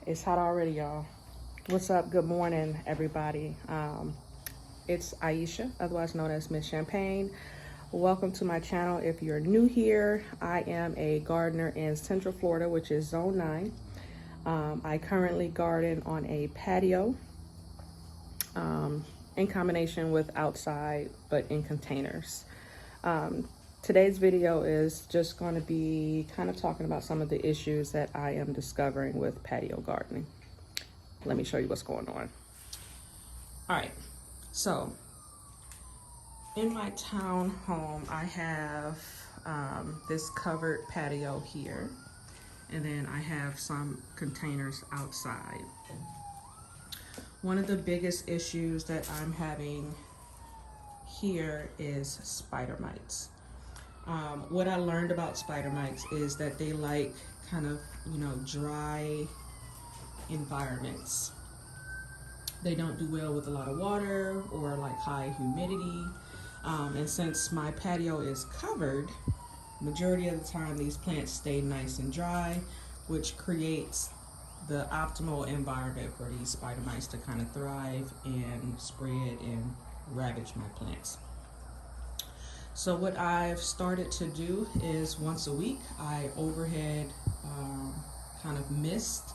It's hot already, y'all. What's up? Good morning, everybody. It's Aisha, otherwise known as Miss Champagne. Welcome to my channel. If you're new here, I am a gardener in Central Florida, which is Zone 9. I currently garden on a patio in combination with outside, but in containers. Today's video is just going to be kind of talking about some of the issues that I am discovering with patio gardening. Let me show you what's going on. All right, so in my town home, I have this covered patio here, and then I have some containers outside. One of the biggest issues that I'm having here is spider mites. What I learned about spider mites is that they like kind of, dry environments. They don't do well with a lot of water or like high humidity. And since my patio is covered, majority of the time these plants stay nice and dry, which creates the optimal environment for these spider mites to kind of thrive and spread and ravage my plants. So what I've started to do is once a week, I overhead kind of mist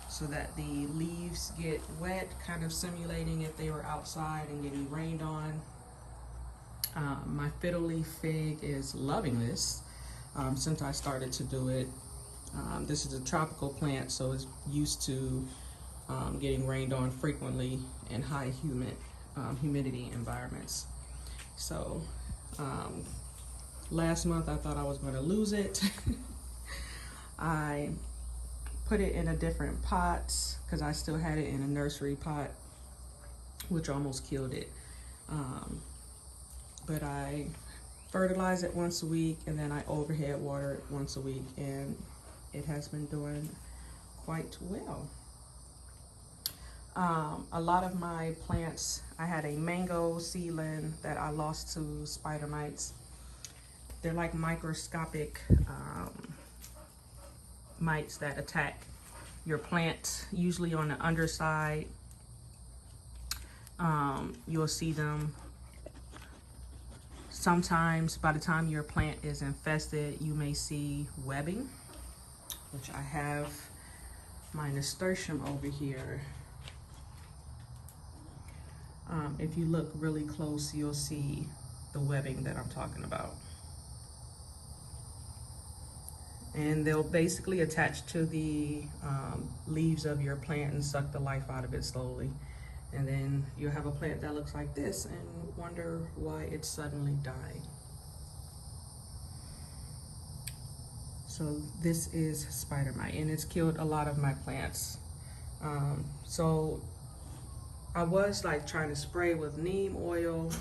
so that the leaves get wet, kind of simulating if they were outside and getting rained on. My fiddle leaf fig is loving this since I started to do it. This is a tropical plant, so it's used to getting rained on frequently in high humidity environments. So last month I thought I was going to lose it. I put it in a different pot because I still had it in a nursery pot, which almost killed it. But I fertilize it once a week, and then I overhead water it once a week, and it has been doing quite well. A lot of my plants, I had a mango seedling that I lost to spider mites. They're like microscopic mites that attack your plant, usually on the underside. You'll see them sometimes. By the time your plant is infested, you may see webbing, which I have my nasturtium over here. If you look really close, you'll see the webbing that I'm talking about. And they'll basically attach to the leaves of your plant and suck the life out of it slowly. And then you'll have a plant that looks like this and wonder why it suddenly died. So this is spider mite, and it's killed a lot of my plants. So I was like trying to spray with neem oil.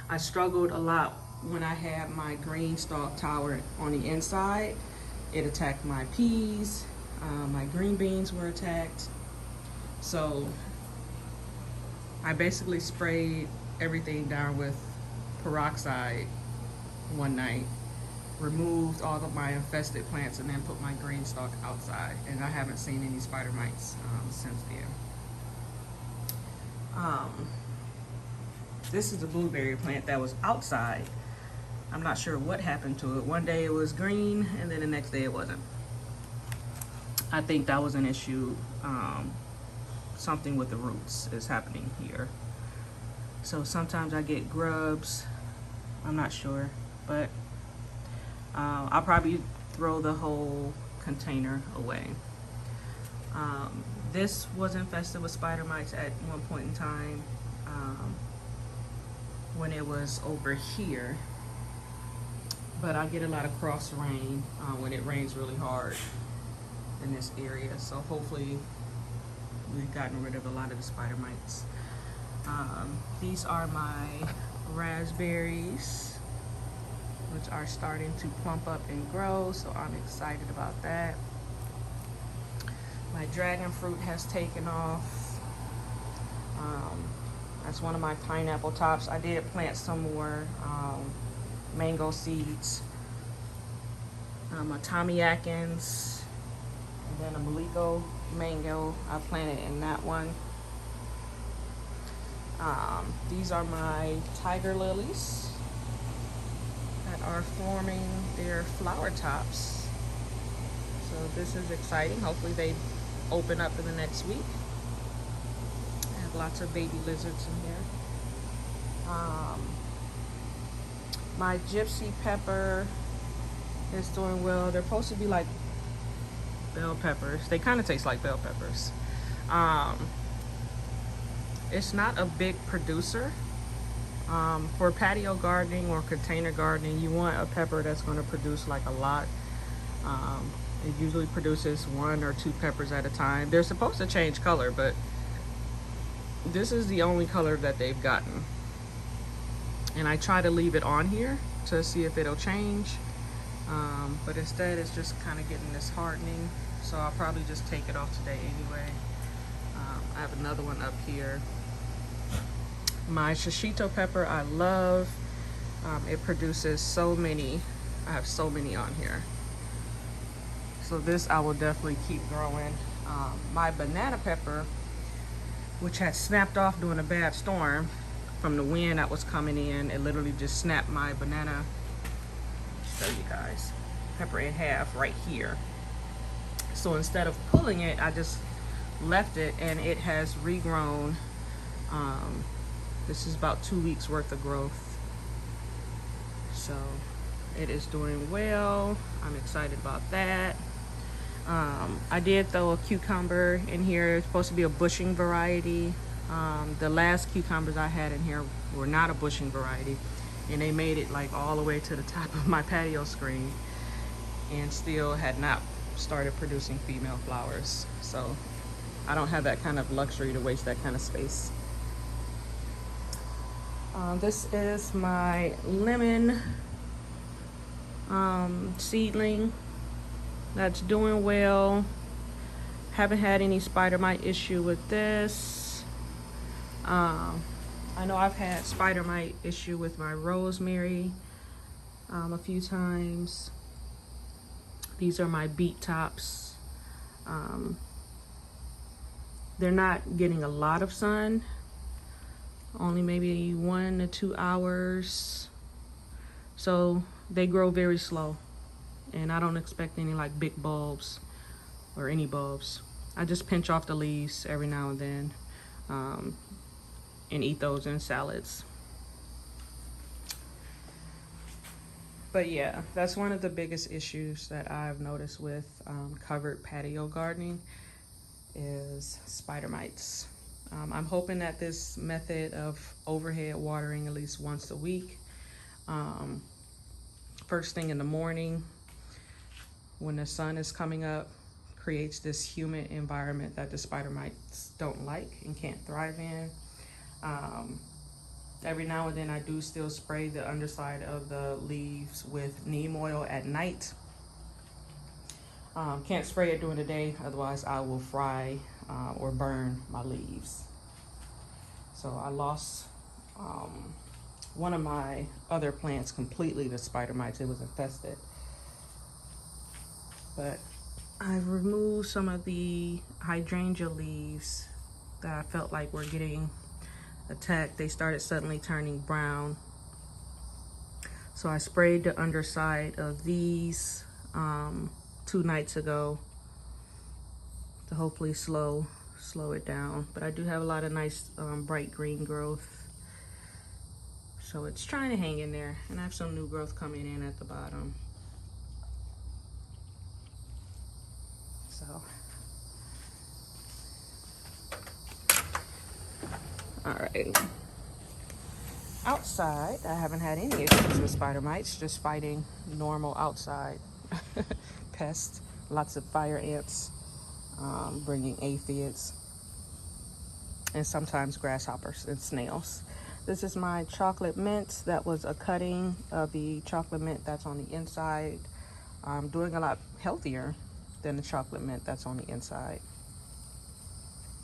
I struggled a lot when I had my green stalk tower on the inside. It attacked my peas, my green beans were attacked. So I basically sprayed everything down with peroxide one night, removed all of my infested plants, and then put my green stalk outside. And I haven't seen any spider mites since then. This is a blueberry plant that was outside. I'm not sure what happened to it. One day it was green, and then the next day it wasn't. I think that was an issue. Something with the roots is happening here. So sometimes I get grubs. I'm not sure, but I'll probably throw the whole container away. This was infested with spider mites at one point in time when it was over here. But I get a lot of cross rain when it rains really hard in this area. So hopefully we've gotten rid of a lot of the spider mites. These are my raspberries, which are starting to plump up and grow, so I'm excited about that. My dragon fruit has taken off. That's one of my pineapple tops. I did plant some more mango seeds. My Tommy Atkins And then a Maliko mango, I planted in that one. These are my tiger lilies that are forming their flower tops. So this is exciting. Hopefully they open up in the next week. I have lots of baby lizards in here. My gypsy pepper is doing well. They're supposed to be like bell peppers. They kind of taste like bell peppers. It's not a big producer. For patio gardening or container gardening, you want a pepper that's going to produce like a lot. It usually produces 1 or 2 peppers at a time. They're supposed to change color, but this is the only color that they've gotten. And I try to leave it on here to see if it'll change. But instead it's just kind of getting this hardening. So I'll probably just take it off today anyway. I have another one up here. My shishito pepper I love. It produces so many. I have so many on here. So this I will definitely keep growing. My banana pepper, which had snapped off during a bad storm from the wind that was coming in, it literally just snapped my banana, show you guys, pepper in half right here. So instead of pulling it, I just left it and it has regrown. This is about 2 weeks worth of growth. So it is doing well. I'm excited about that. I did throw a cucumber in here. It's supposed to be a bushing variety. The last cucumbers I had in here were not a bushing variety, and they made it like all the way to the top of my patio screen and still had not started producing female flowers. So I don't have that kind of luxury to waste that kind of space. This is my lemon seedling that's doing well. Haven't had any spider mite issue with this. I know I've had spider mite issue with my rosemary a few times. These are my beet tops. They're not getting a lot of sun, only maybe 1 to 2 hours. So they grow very slow, and I don't expect any like big bulbs or any bulbs. I just pinch off the leaves every now and then and eat those in salads. But yeah, that's one of the biggest issues that I've noticed with covered patio gardening is spider mites. I'm hoping that this method of overhead watering at least once a week, first thing in the morning when the sun is coming up, creates this humid environment that the spider mites don't like and can't thrive in. Every now and then I do still spray the underside of the leaves with neem oil at night. Can't spray it during the day, otherwise I will fry or burn my leaves. So I lost one of my other plants completely to spider mites. It was infested. But I've removed some of the hydrangea leaves that I felt like were getting attacked. They started suddenly turning brown. So I sprayed the underside of these 2 nights ago to hopefully slow it down. But I do have a lot of nice bright green growth. So it's trying to hang in there. And I have some new growth coming in at the bottom. So all right. Outside, I haven't had any issues with spider mites, just fighting normal outside pests, lots of fire ants, bringing aphids, and sometimes grasshoppers and snails. This is my chocolate mint. That was a cutting of the chocolate mint that's on the inside. I'm doing a lot healthier than the chocolate mint that's on the inside.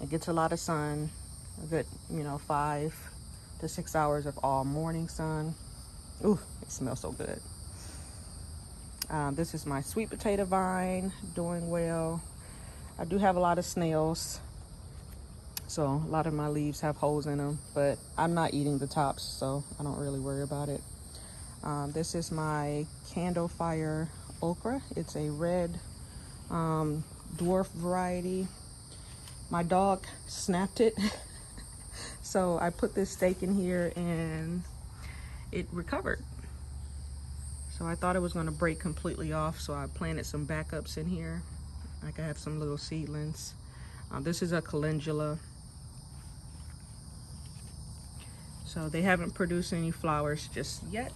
It gets a lot of sun, a good, 5 to 6 hours of all morning sun. Ooh, it smells so good. This is my sweet potato vine, doing well. I do have a lot of snails, so a lot of my leaves have holes in them, but I'm not eating the tops, so I don't really worry about it. This is my candle fire okra. It's a red dwarf variety. My dog snapped it. So I put this stake in here and it recovered. So I thought it was going to break completely off, so I planted some backups in here. Like I have some little seedlings. This is a calendula. So they haven't produced any flowers just yet.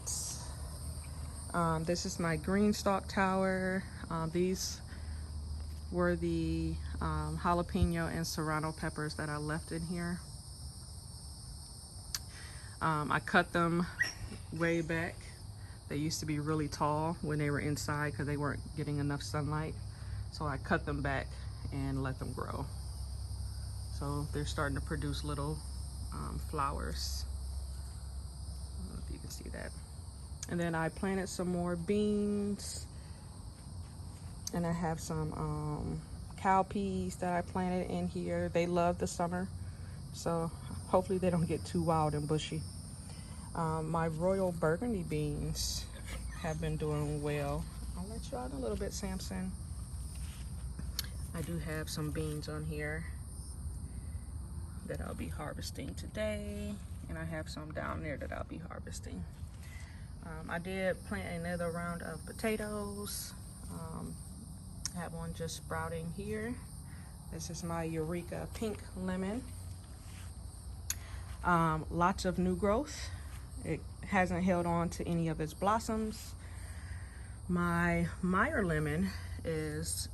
This is my green stalk tower. These were the jalapeno and serrano peppers that I left in here. I cut them way back. They used to be really tall when they were inside because they weren't getting enough sunlight. So I cut them back and let them grow. So they're starting to produce little flowers. I don't know if you can see that. And then I planted some more beans. And I have some cowpeas that I planted in here. They love the summer. So hopefully they don't get too wild and bushy. My royal burgundy beans have been doing well. I'll let you out a little bit, Samson. I do have some beans on here that I'll be harvesting today, and I have some down there that I'll be harvesting. I did plant another round of potatoes. I have one just sprouting here. This is my Eureka pink lemon. Lots of new growth. It hasn't held on to any of its blossoms. My Meyer lemon is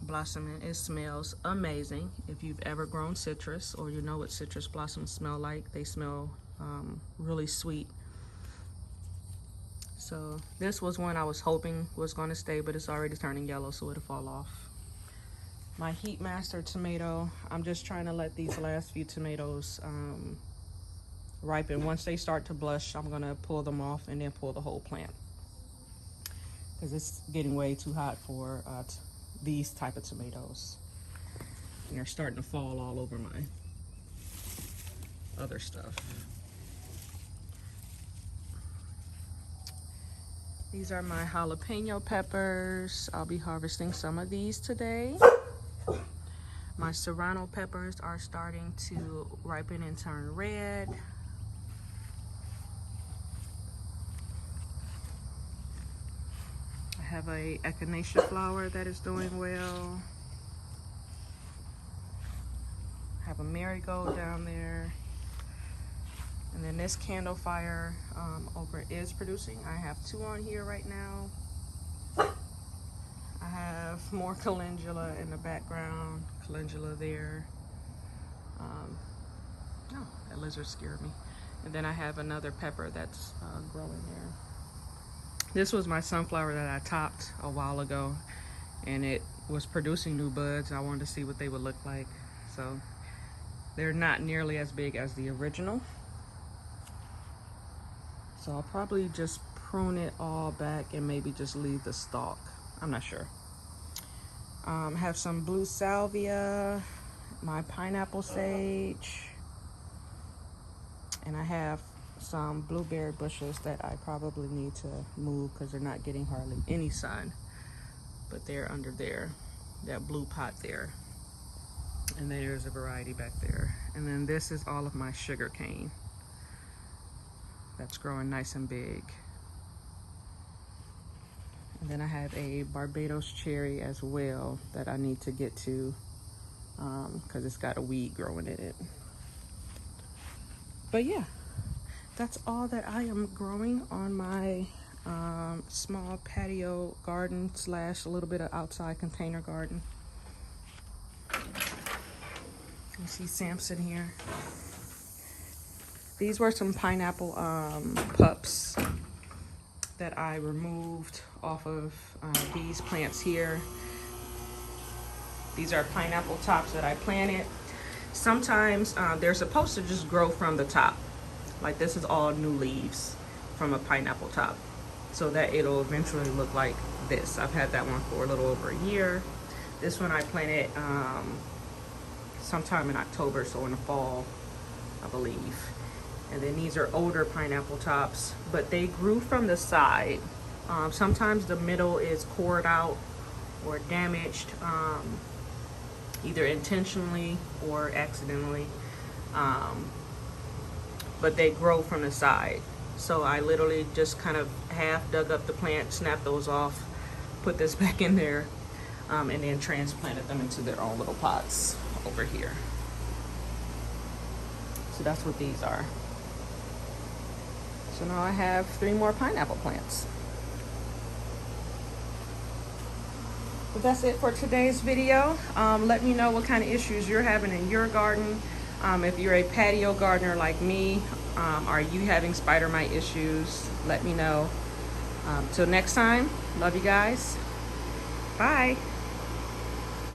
blossoming. It smells amazing. If you've ever grown citrus, or you know what citrus blossoms smell like, they smell really sweet. So this was one I was hoping was going to stay, but it's already turning yellow, so it'll fall off. My Heat Master tomato, I'm just trying to let these last few tomatoes ripen. Once they start to blush, I'm going to pull them off and then pull the whole plant, because it's getting way too hot for these type of tomatoes, and they're starting to fall all over my other stuff. These are my jalapeno peppers. I'll be harvesting some of these today. My serrano peppers are starting to ripen and turn red. I have a echinacea flower that is doing well. I have a marigold down there. And then this candle fire okra is producing. I have 2 on here right now. I have more calendula in the background. Calendula there. Oh, that lizard scared me. And then I have another pepper that's growing there. This was my sunflower that I topped a while ago, and it was producing new buds. I wanted to see what they would look like. So they're not nearly as big as the original. So I'll probably just prune it all back and maybe just leave the stalk. I'm not sure. I have some blue salvia, my pineapple sage, and I have some blueberry bushes that I probably need to move because they're not getting hardly any sun, but they're under there, that blue pot there. And there's a variety back there. And then this is all of my sugar cane that's growing nice and big. And then I have a Barbados cherry as well that I need to get to because it's got a weed growing in it. But yeah, that's all that I am growing on my small patio garden / a little bit of outside container garden. You see Samson here. These were some pineapple pups that I removed off of these plants here. These are pineapple tops that I planted. Sometimes they're supposed to just grow from the top. Like this is all new leaves from a pineapple top, so that it'll eventually look like this. I've had that one for a little over a year. This one I planted sometime in October, so in the fall, I believe. And then these are older pineapple tops, but they grew from the side. Sometimes the middle is cored out or damaged, either intentionally or accidentally. But they grow from the side. So I literally just kind of half dug up the plant, snapped those off, put this back in there, and then transplanted them into their own little pots over here. So that's what these are. So now I have 3 more pineapple plants. But that's it for today's video. Let me know what kind of issues you're having in your garden. If you're a patio gardener like me, are you having spider mite issues? Let me know. Till next time, love you guys. Bye.